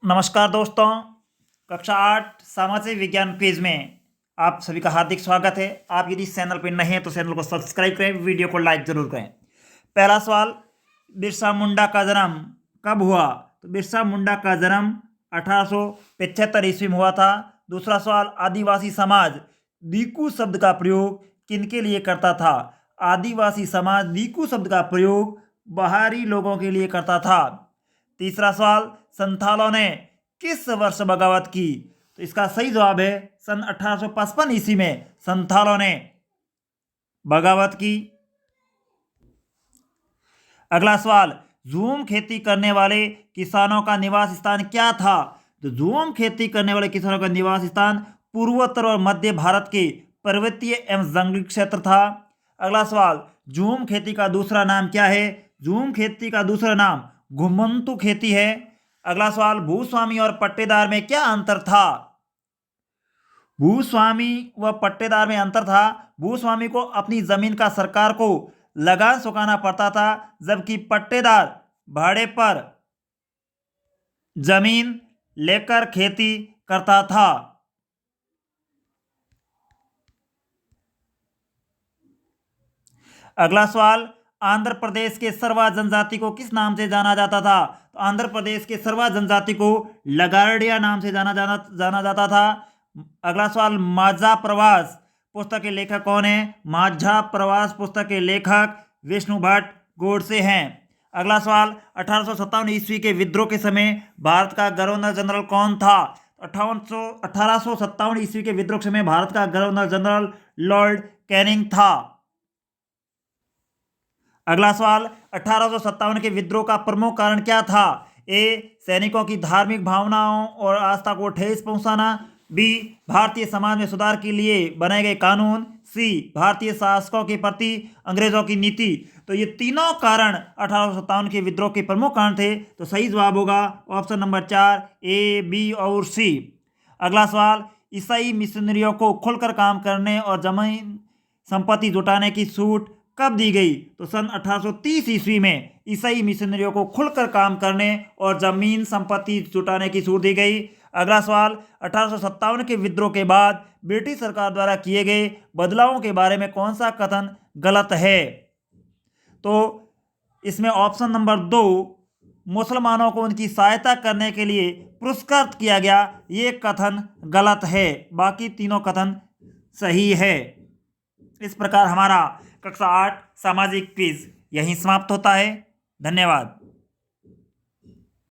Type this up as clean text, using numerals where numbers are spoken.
नमस्कार दोस्तों, कक्षा 8 सामाजिक विज्ञान क्विज में आप सभी का हार्दिक स्वागत है। आप यदि इस चैनल पर नए हैं तो चैनल को सब्सक्राइब करें, वीडियो को लाइक जरूर करें। पहला सवाल, बिरसा मुंडा का जन्म कब हुआ? तो बिरसा मुंडा का जन्म 1875 ईस्वी में हुआ था। दूसरा सवाल, आदिवासी समाज दीकू शब्द का प्रयोग किनके लिए करता था? आदिवासी समाज दीकू शब्द का प्रयोग बाहरी लोगों के लिए करता था। तीसरा सवाल, संथालों ने किस वर्ष बगावत की? तो इसका सही जवाब है सन 1855 ईस्वी में संथालों ने बगावत की। अगला सवाल, झूम खेती करने वाले किसानों का निवास स्थान क्या था? तो झूम खेती करने वाले किसानों का निवास स्थान पूर्वोत्तर और मध्य भारत के पर्वतीय एवं जंगली क्षेत्र था। अगला सवाल, झूम खेती का दूसरा नाम क्या है? झूम खेती का दूसरा नाम घुमंतु खेती है। अगला सवाल, भूस्वामी और पट्टेदार में क्या अंतर था? भूस्वामी व पट्टेदार में अंतर था। भूस्वामी को अपनी जमीन का सरकार को लगान चुकाना पड़ता था, जबकि पट्टेदार भाड़े पर जमीन लेकर खेती करता था। अगला सवाल, आंध्र प्रदेश के सरवा जनजाति को किस नाम से जाना जाता था? तो आंध्र प्रदेश के सरवा जनजाति को लगार्डिया नाम से जाना जाता था। अगला सवाल, माझा प्रवास पुस्तक के लेखक कौन है? माझा प्रवास पुस्तक के लेखक विष्णु भट्ट गोडसे हैं। अगला सवाल, 1857 ईस्वी के विद्रोह के समय भारत का गवर्नर जनरल कौन था? 1857 ईस्वी के विद्रोह के समय भारत का गवर्नर जनरल लॉर्ड कैनिंग था। अगला सवाल, 1857 के विद्रोह का प्रमुख कारण क्या था? ए, सैनिकों की धार्मिक भावनाओं और आस्था को ठेस पहुंचाना। बी, भारतीय समाज में सुधार के लिए बनाए गए कानून। सी, भारतीय शासकों के प्रति अंग्रेजों की नीति। तो ये तीनों कारण 1857 के विद्रोह के प्रमुख कारण थे। तो सही जवाब होगा ऑप्शन नंबर 4, ए, बी और सी। अगला सवाल, ईसाई मिशनरियों को खुलकर काम करने और जमीन संपत्ति जुटाने की छूट कब दी गई? तो सन 1830 ईस्वी में ईसाई मिशनरियों को खुलकर काम करने और जमीन संपत्ति जुटाने की छूट दी गई। अगला सवाल, 1857 के विद्रोह के बाद ब्रिटिश सरकार द्वारा किए गए बदलावों के बारे में कौन सा कथन गलत है? तो इसमें ऑप्शन नंबर 2, मुसलमानों को उनकी सहायता करने के लिए पुरस्कृत किया गया, ये कथन गलत है। बाकी तीनों कथन सही है। इस प्रकार हमारा कक्षा 8 सामाजिक क्विज यहीं समाप्त होता है। धन्यवाद।